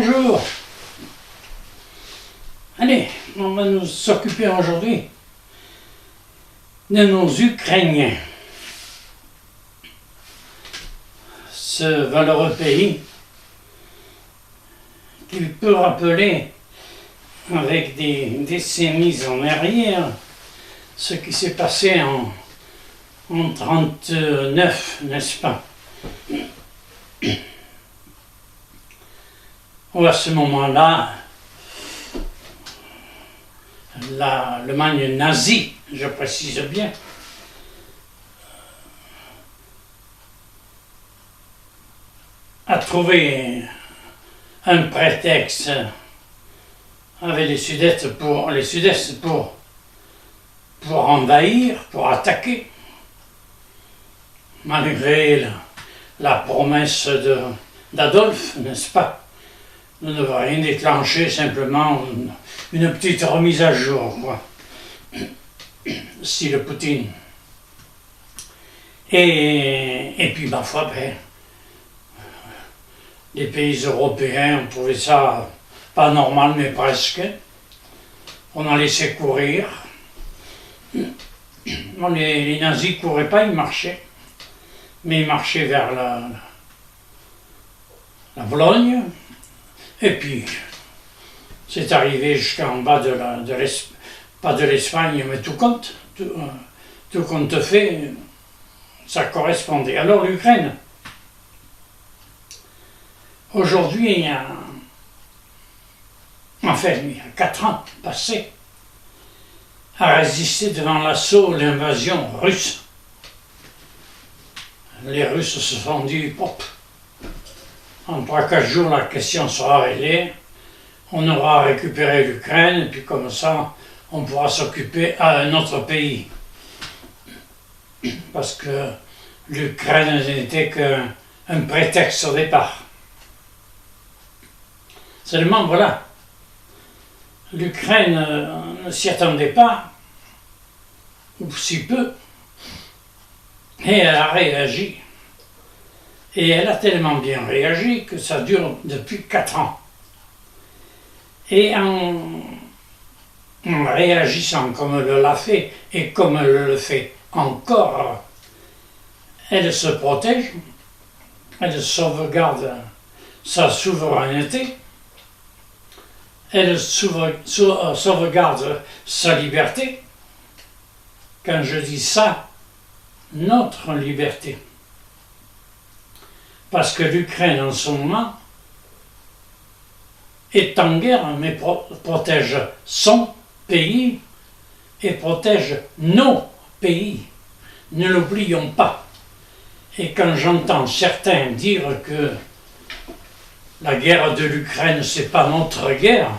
Bonjour. Allez, on va nous occuper aujourd'hui de nos Ukrainiens. Ce valeureux pays qui peut rappeler avec des décennies en arrière ce qui s'est passé en 1939, n'est-ce pas? Où à ce moment-là, l'Allemagne nazie, je précise bien, a trouvé un prétexte avec les Sudètes pour envahir, pour attaquer, malgré la promesse d'Adolphe, n'est-ce pas? Ne devrait rien déclencher, simplement une petite remise à jour, quoi. Style Poutine. Et puis, ma foi, les pays européens ont trouvé ça pas normal, mais presque. On a laissé courir. Bon, les nazis ne couraient pas, ils marchaient. Mais ils marchaient vers la Pologne. Et puis, c'est arrivé jusqu'en bas pas de l'Espagne, mais tout compte fait, ça correspondait. Alors l'Ukraine, aujourd'hui, il y a 4 ans passés, a résisté devant l'assaut, l'invasion russe. Les Russes se sont dit, hop, en 3-4 jours, la question sera réglée. On aura récupéré l'Ukraine, et puis comme ça, on pourra s'occuper à un autre pays. Parce que l'Ukraine n'était qu'un prétexte au départ. Seulement, voilà, l'Ukraine ne s'y attendait pas, ou si peu, et elle a réagi. Et elle a tellement bien réagi que ça dure depuis 4 ans. Et en réagissant comme elle l'a fait, et comme elle le fait encore, elle se protège, elle sauvegarde sa souveraineté, elle sauvegarde sa liberté. Quand je dis ça, notre liberté. Parce que l'Ukraine, en ce moment, est en guerre, mais protège son pays et protège nos pays. Ne l'oublions pas. Et quand j'entends certains dire que la guerre de l'Ukraine, c'est pas notre guerre,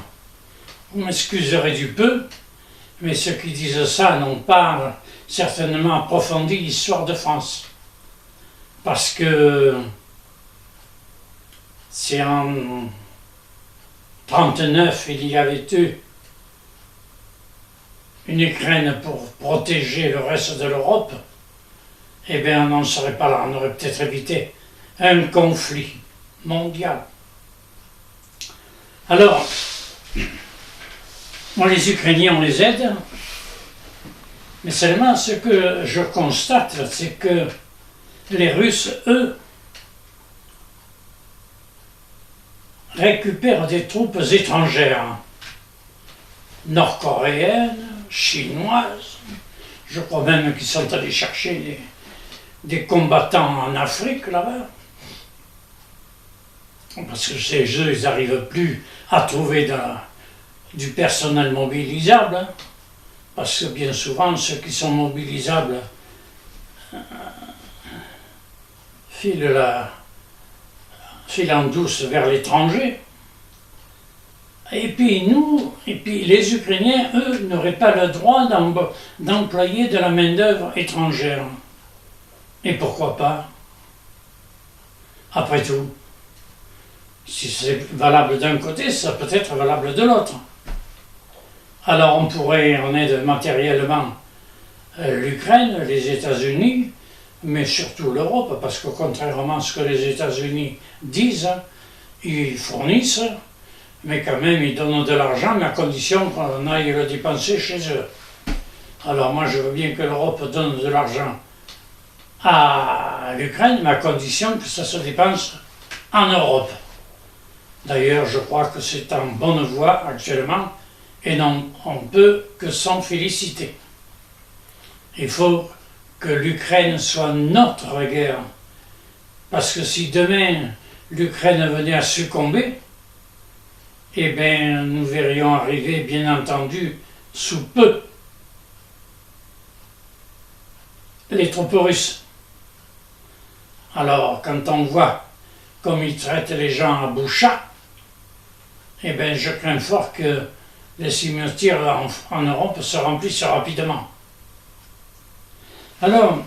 vous m'excuserez du peu, mais ceux qui disent ça n'ont pas certainement approfondi l'histoire de France. Parce que c'est en 1939, il y avait eu une Ukraine pour protéger le reste de l'Europe, eh bien on n'en serait pas là, on aurait peut-être évité un conflit mondial. Alors, les Ukrainiens, on les aide, mais seulement ce que je constate, c'est que les Russes, eux, récupèrent des troupes étrangères, nord-coréennes, chinoises, je crois même qu'ils sont allés chercher des combattants en Afrique là-bas, parce que ces jeux, ils n'arrivent plus à trouver du personnel mobilisable, parce que bien souvent, ceux qui sont mobilisables filent en douce vers l'étranger. Et puis les Ukrainiens, eux, n'auraient pas le droit d'employer de la main-d'œuvre étrangère. Et pourquoi pas? Après tout, si c'est valable d'un côté, ça peut être valable de l'autre. Alors on aide matériellement l'Ukraine, les États-Unis, mais surtout l'Europe, parce que contrairement à ce que les États-Unis disent, ils fournissent mais quand même ils donnent de l'argent, mais à condition qu'on aille le dépenser chez eux. Alors moi je veux bien que l'Europe donne de l'argent à l'Ukraine, mais à condition que ça se dépense en Europe. D'ailleurs, je crois que c'est en bonne voie actuellement, et on ne peut que s'en féliciter. Il faut que l'Ukraine soit notre guerre, parce que si demain l'Ukraine venait à succomber, eh bien nous verrions arriver, bien entendu, sous peu, les troupes russes. Alors, quand on voit comme ils traitent les gens à Boucha, eh bien, je crains fort que les cimetières en Europe se remplissent rapidement. Alors,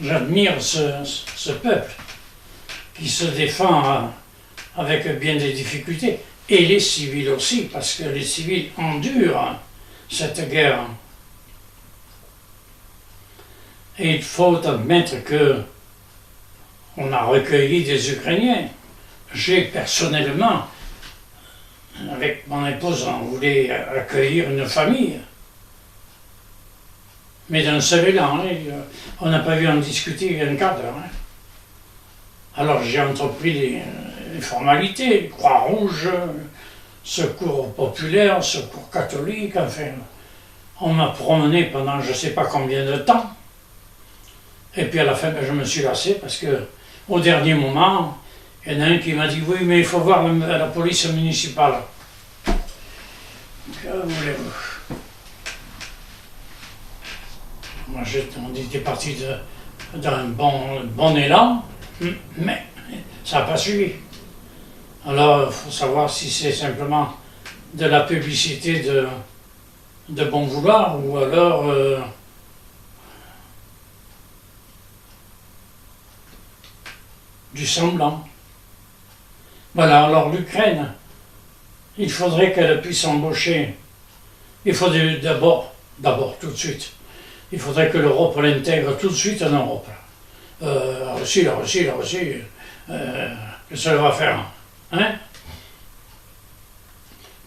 j'admire ce peuple qui se défend avec bien des difficultés, et les civils aussi, parce que les civils endurent cette guerre. Et il faut admettre que on a recueilli des Ukrainiens. J'ai personnellement, avec mon épouse, on voulait accueillir une famille. Mais d'un seul élan, hein, on n'a pas vu en discuter un quart d'heure. Hein. Alors j'ai entrepris les formalités, Croix-Rouge, Secours populaire, Secours catholique, enfin. On m'a promené pendant je ne sais pas combien de temps. Et puis à la fin, ben, je me suis lassé parce que au dernier moment, il y en a un qui m'a dit « Oui, mais il faut voir la police municipale. » Que voulez-vous? Moi, on était parti d'un bon élan, mais ça n'a pas suivi. Alors, il faut savoir si c'est simplement de la publicité de bon vouloir ou alors du semblant. Voilà, alors l'Ukraine, il faudrait qu'elle puisse embaucher. Il faudrait d'abord tout de suite, il faudrait que l'Europe l'intègre tout de suite en Europe. La Russie, que ça va faire, hein?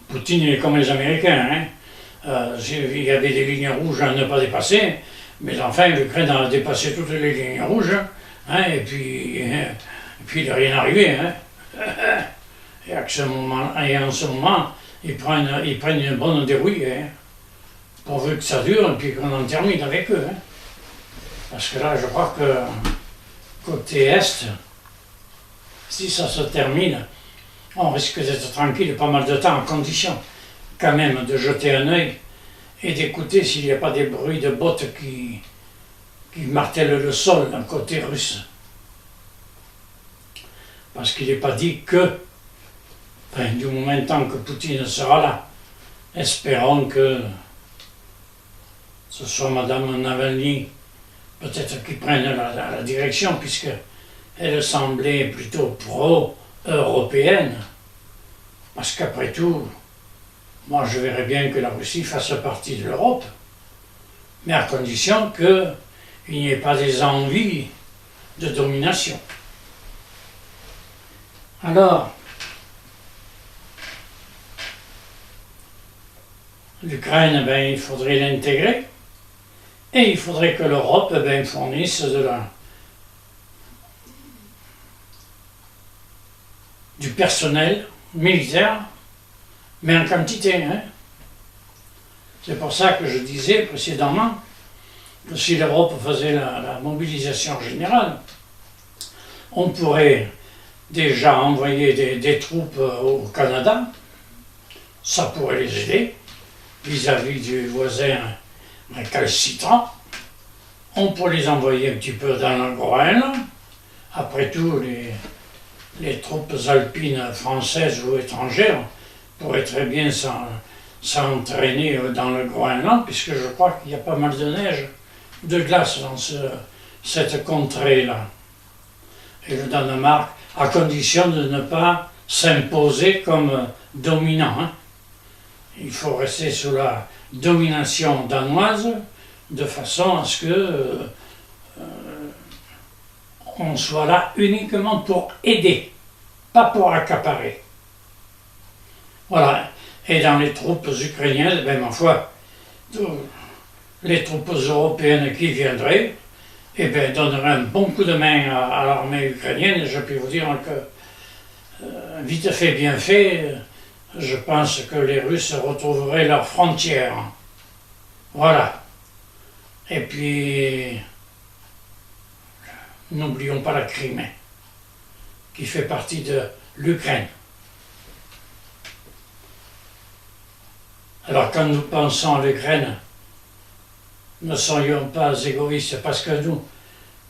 Poutine il est comme les Américains, hein? Il y avait des lignes rouges à ne pas dépasser, mais enfin l'Ukraine a dépassé toutes les lignes rouges, hein? Et puis il n'est rien arrivé, hein? Et en ce moment, ils prennent une bonne dérouille, hein? Pourvu que ça dure et puis qu'on en termine avec eux, hein? Parce que là, je crois que côté Est, si ça se termine, on risque d'être tranquille pas mal de temps, à condition quand même de jeter un œil et d'écouter s'il n'y a pas des bruits de bottes qui martèlent le sol d'un côté russe. Parce qu'il n'est pas dit que, enfin, du moment tant que Poutine sera là, espérons que ce soit Madame Navalny, peut-être qui prenne la direction, puisqu'elle semblait plutôt pro-européenne. Parce qu'après tout, moi je verrais bien que la Russie fasse partie de l'Europe, mais à condition qu'il n'y ait pas des envies de domination. Alors, l'Ukraine, ben, il faudrait l'intégrer, et il faudrait que l'Europe fournisse du personnel militaire, mais en quantité. Hein. C'est pour ça que je disais précédemment que si l'Europe faisait la mobilisation générale, on pourrait déjà envoyer des troupes au Canada, ça pourrait les aider vis-à-vis du voisin récalcitrant. On pourrait les envoyer un petit peu dans le Groenland. Après tout, les troupes alpines françaises ou étrangères pourraient très bien s'entraîner dans le Groenland, puisque je crois qu'il y a pas mal de neige, de glace dans cette contrée-là. Et le Danemark, à condition de ne pas s'imposer comme dominant. Hein. Il faut rester sous la domination danoise, de façon à ce que on soit là uniquement pour aider, pas pour accaparer. Voilà. Et dans les troupes ukrainiennes, ben ma foi, les troupes européennes qui viendraient, eh bien, donneraient un bon coup de main à l'armée ukrainienne. Je peux vous dire que, vite fait, bien fait, je pense que les Russes retrouveraient leurs frontières. Voilà. Et puis, n'oublions pas la Crimée, qui fait partie de l'Ukraine. Alors quand nous pensons à l'Ukraine, ne soyons pas égoïstes parce que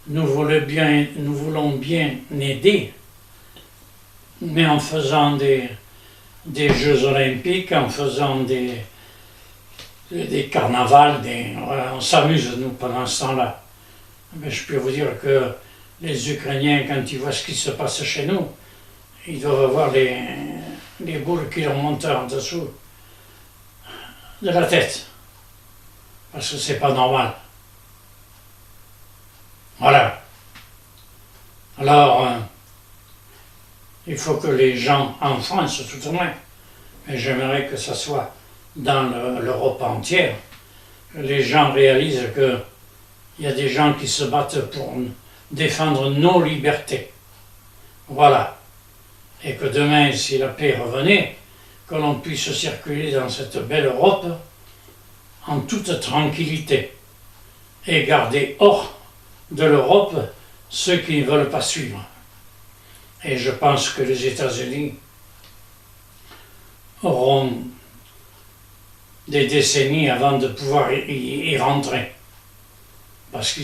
nous voulons bien aider, mais en faisant des Jeux olympiques, en faisant des carnavals, voilà, on s'amuse nous pendant ce temps-là. Mais je peux vous dire que les Ukrainiens, quand ils voient ce qui se passe chez nous, ils doivent avoir les boules qui leur montent en dessous de la tête. Parce que c'est pas normal. Voilà. Alors, il faut que les gens, en France tout au moins, mais j'aimerais que ça soit dans l'Europe entière, que les gens réalisent qu'il y a des gens qui se battent pour défendre nos libertés. Voilà. Et que demain, si la paix revenait, que l'on puisse circuler dans cette belle Europe en toute tranquillité et garder hors de l'Europe ceux qui ne veulent pas suivre. Et je pense que les États-Unis auront des décennies avant de pouvoir y rentrer. Parce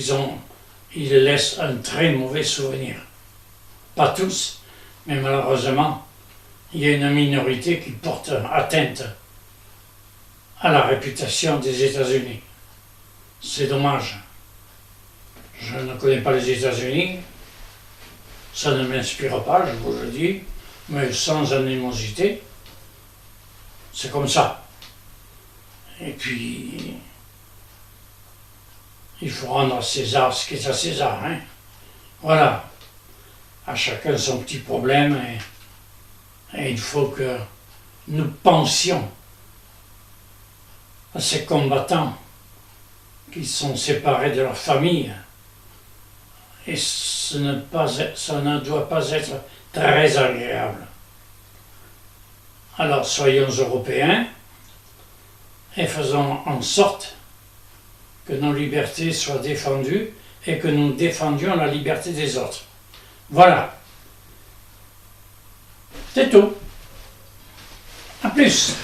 ils laissent un très mauvais souvenir. Pas tous, mais malheureusement, il y a une minorité qui porte atteinte à la réputation des États-Unis. C'est dommage. Je ne connais pas les États-Unis, ça ne m'inspire pas, je vous le dis, mais sans animosité, c'est comme ça. Et puis, il faut rendre à César ce qui est à César, hein. Voilà. À chacun son petit problème, et il faut que nous pensions à ces combattants qui sont séparés de leur famille. Et ça ne doit pas être très agréable. Alors soyons européens et faisons en sorte que nos libertés soient défendues et que nous défendions la liberté des autres. Voilà. C'est tout. À plus.